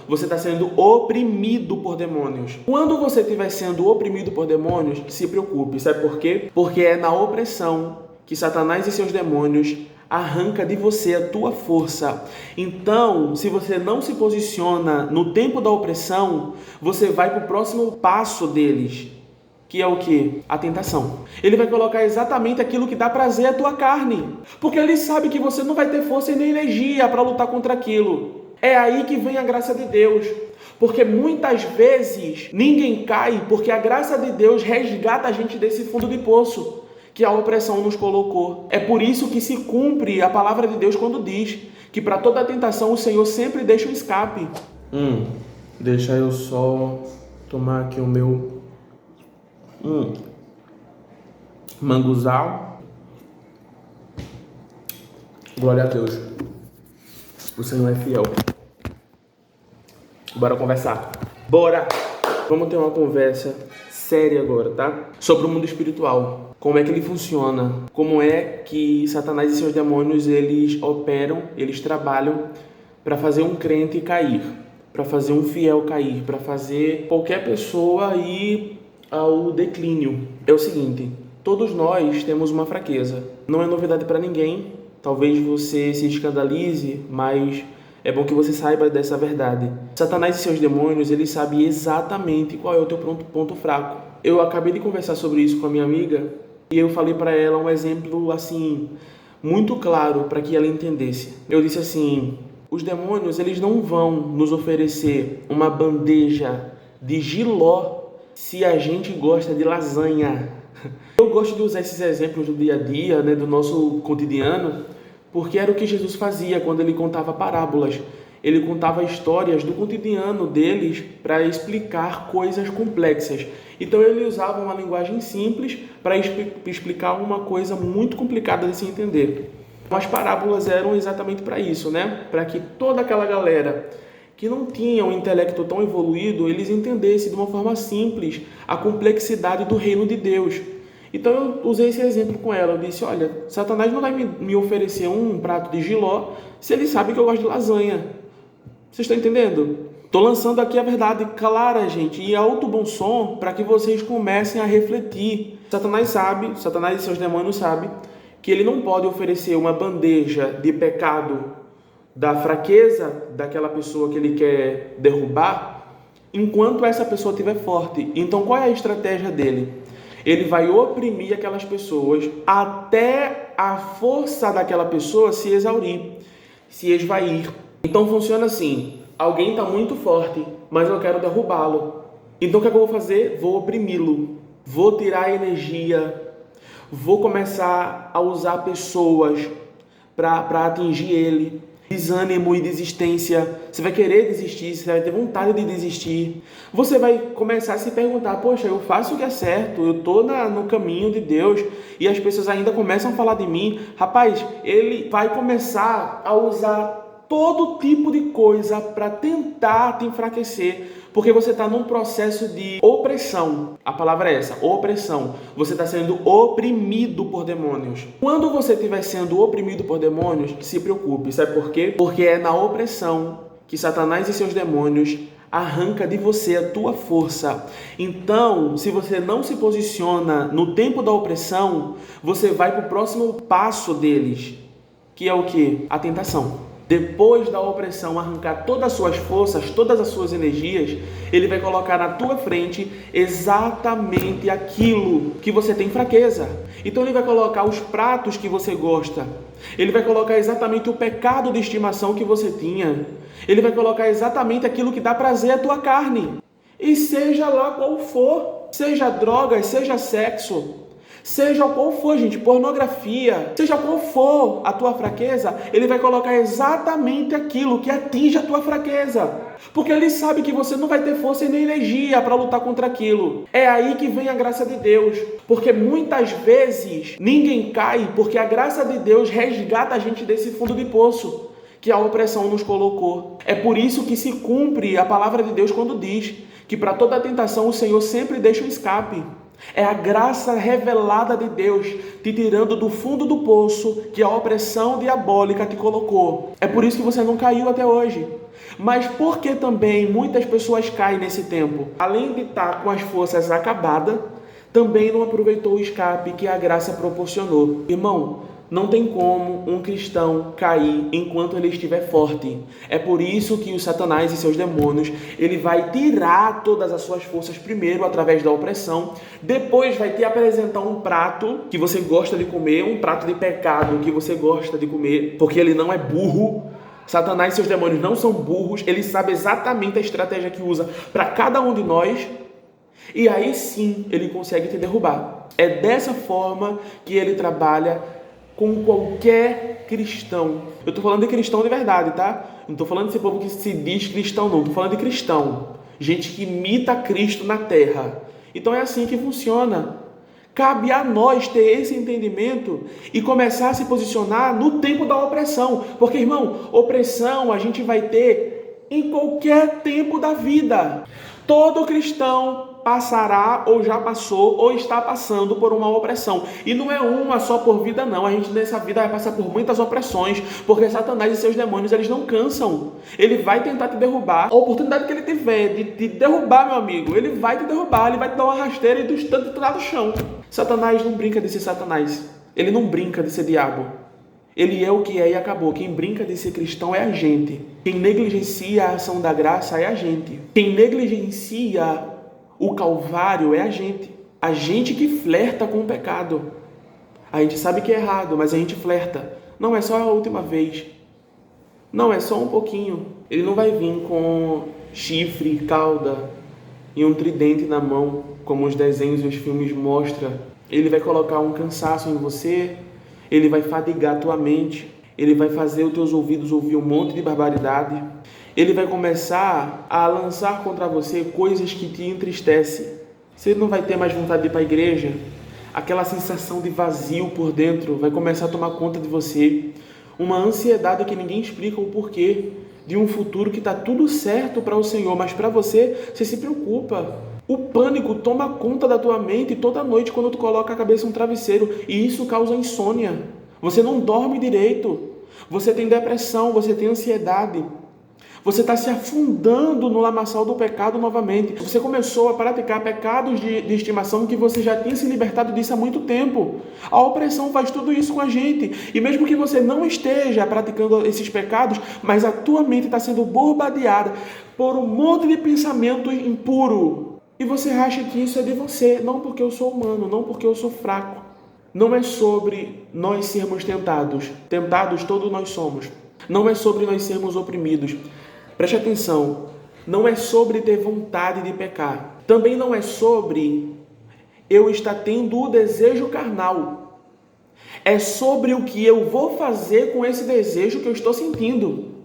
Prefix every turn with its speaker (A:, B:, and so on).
A: você está sendo oprimido por demônios. Quando você estiver sendo oprimido por demônios, se preocupe. Sabe por quê? Porque é na opressão que Satanás e seus demônios arranca de você a tua força. Então, se você não se posiciona no tempo da opressão, você vai para o próximo passo deles, que é o quê? A tentação. Ele vai colocar exatamente aquilo que dá prazer à tua carne, porque ele sabe que você não vai ter força e nem energia para lutar contra aquilo. É aí que vem a graça de Deus, porque muitas vezes ninguém cai porque a graça de Deus resgata a gente desse fundo de poço que a opressão nos colocou. É por isso que se cumpre a palavra de Deus quando diz que para toda tentação o Senhor sempre deixa um escape. Deixa eu só tomar aqui o meu manguzal. Glória a Deus. O Senhor é fiel. Bora conversar. Bora! Vamos ter uma conversa séria agora, tá? Sobre o mundo espiritual. Como é que ele funciona? Como é que Satanás e seus demônios, eles operam, eles trabalham para fazer um crente cair, para fazer um fiel cair, para fazer qualquer pessoa ir ao declínio. É o seguinte, todos nós temos uma fraqueza. Não é novidade para ninguém. Talvez você se escandalize, mas é bom que você saiba dessa verdade. Satanás e seus demônios, eles sabem exatamente qual é o teu ponto fraco. Eu acabei de conversar sobre isso com a minha amiga e eu falei para ela um exemplo assim muito claro para que ela entendesse. Eu disse assim: os demônios, eles não vão nos oferecer uma bandeja de jiló se a gente gosta de lasanha. Eu gosto de usar esses exemplos do dia a dia, né, do nosso cotidiano, porque era o que Jesus fazia quando ele contava parábolas. Ele contava histórias do cotidiano deles para explicar coisas complexas. Então ele usava uma linguagem simples para explicar uma coisa muito complicada de se entender. As parábolas eram exatamente para isso, né? Para que toda aquela galera que não tinha um intelecto tão evoluído, eles entendessem de uma forma simples a complexidade do reino de Deus. Então eu usei esse exemplo com ela. Eu disse: olha, Satanás não vai me oferecer um prato de jiló se ele sabe que eu gosto de lasanha. Vocês estão entendendo? Estou lançando aqui a verdade clara, gente, e alto bom som, para que vocês comecem a refletir. Satanás e seus demônios sabem que ele não pode oferecer uma bandeja de pecado da fraqueza daquela pessoa que ele quer derrubar, enquanto essa pessoa estiver forte. Então qual é a estratégia dele? Ele vai oprimir aquelas pessoas até a força daquela pessoa se exaurir, se esvair. Então funciona assim: alguém está muito forte, mas eu quero derrubá-lo. Então o que é que eu vou fazer? Vou oprimi-lo, vou tirar a energia, vou começar a usar pessoas para atingir ele. Desânimo e desistência. Você vai querer desistir, você vai ter vontade de desistir. Você vai começar a se perguntar: poxa, eu faço o que é certo, eu estou no caminho de Deus e as pessoas ainda começam a falar de mim. Rapaz, ele vai começar a usar todo tipo de coisa para tentar te enfraquecer, porque você está num processo de opressão. A palavra é essa, opressão. Você está sendo oprimido por demônios. Quando você estiver sendo oprimido por demônios, se preocupe. Sabe por quê? Porque é na opressão que Satanás e seus demônios arranca de você a tua força. Então, se você não se posiciona no tempo da opressão, você vai para o próximo passo deles, que é o quê? A tentação. Depois da opressão arrancar todas as suas forças, todas as suas energias, ele vai colocar na tua frente exatamente aquilo que você tem fraqueza. Então ele vai colocar os pratos que você gosta. Ele vai colocar exatamente o pecado de estimação que você tinha. Ele vai colocar exatamente aquilo que dá prazer à tua carne. E seja lá qual for, seja drogas, seja sexo, seja qual for, gente, pornografia, seja qual for a tua fraqueza, ele vai colocar exatamente aquilo que atinge a tua fraqueza. Porque ele sabe que você não vai ter força e nem energia para lutar contra aquilo. É aí que vem a graça de Deus. Porque muitas vezes ninguém cai porque a graça de Deus resgata a gente desse fundo de poço que a opressão nos colocou. É por isso que se cumpre a palavra de Deus quando diz que para toda tentação o Senhor sempre deixa um escape. É a graça revelada de Deus te tirando do fundo do poço que a opressão diabólica te colocou. É por isso que você não caiu até hoje. Mas por que também muitas pessoas caem nesse tempo? Além de estar com as forças acabadas, também não aproveitou o escape que a graça proporcionou. Irmão, não tem como um cristão cair enquanto ele estiver forte. É por isso que o Satanás e seus demônios, ele vai tirar todas as suas forças primeiro através da opressão, depois vai te apresentar um prato que você gosta de comer, um prato de pecado que você gosta de comer, porque ele não é burro. Satanás e seus demônios não são burros, ele sabe exatamente a estratégia que usa para cada um de nós. E aí sim ele consegue te derrubar. É dessa forma que ele trabalha com qualquer cristão. Eu estou falando de cristão de verdade, tá? Não estou falando desse povo que se diz cristão, não. Estou falando de cristão. Gente que imita Cristo na terra. Então é assim que funciona. Cabe a nós ter esse entendimento e começar a se posicionar no tempo da opressão. Porque, irmão, opressão a gente vai ter em qualquer tempo da vida. Todo cristão passará ou já passou ou está passando por uma opressão. E não é uma só por vida, não. A gente nessa vida vai passar por muitas opressões, porque Satanás e seus demônios, eles não cansam. Ele vai tentar te derrubar. A oportunidade que ele tiver de te derrubar, meu amigo, ele vai te derrubar, ele vai te dar uma rasteira e tu lá no chão. Satanás não brinca de ser Satanás. Ele não brinca de ser diabo. Ele é o que é e acabou. Quem brinca de ser cristão é a gente. Quem negligencia a ação da graça é a gente. Quem negligencia o Calvário é a gente. A gente que flerta com o pecado. A gente sabe que é errado, mas a gente flerta. Não é só a última vez. Não, é só um pouquinho. Ele não vai vir com chifre, cauda e um tridente na mão, como os desenhos e os filmes mostram. Ele vai colocar um cansaço em você. Ele vai fadigar a tua mente. Ele vai fazer os teus ouvidos ouvir um monte de barbaridade. Ele vai começar a lançar contra você coisas que te entristecem. Você não vai ter mais vontade de ir para a igreja. Aquela sensação de vazio por dentro vai começar a tomar conta de você. Uma ansiedade que ninguém explica o porquê. De um futuro que está tudo certo para o Senhor, mas para você se preocupa. O pânico toma conta da tua mente toda noite quando tu coloca a cabeça no travesseiro. E isso causa insônia. Você não dorme direito. Você tem depressão, você tem ansiedade. Você está se afundando no lamaçal do pecado novamente. Você começou a praticar pecados de estimação que você já tinha se libertado disso há muito tempo. A opressão faz tudo isso com a gente. E mesmo que você não esteja praticando esses pecados, mas a tua mente está sendo bombardeada por um monte de pensamento impuro. E você acha que isso é de você. Não porque eu sou humano, não porque eu sou fraco. Não é sobre nós sermos tentados. Tentados todos nós somos. Não é sobre nós sermos oprimidos. Preste atenção, não é sobre ter vontade de pecar. Também não é sobre eu estar tendo o desejo carnal. É sobre o que eu vou fazer com esse desejo que eu estou sentindo.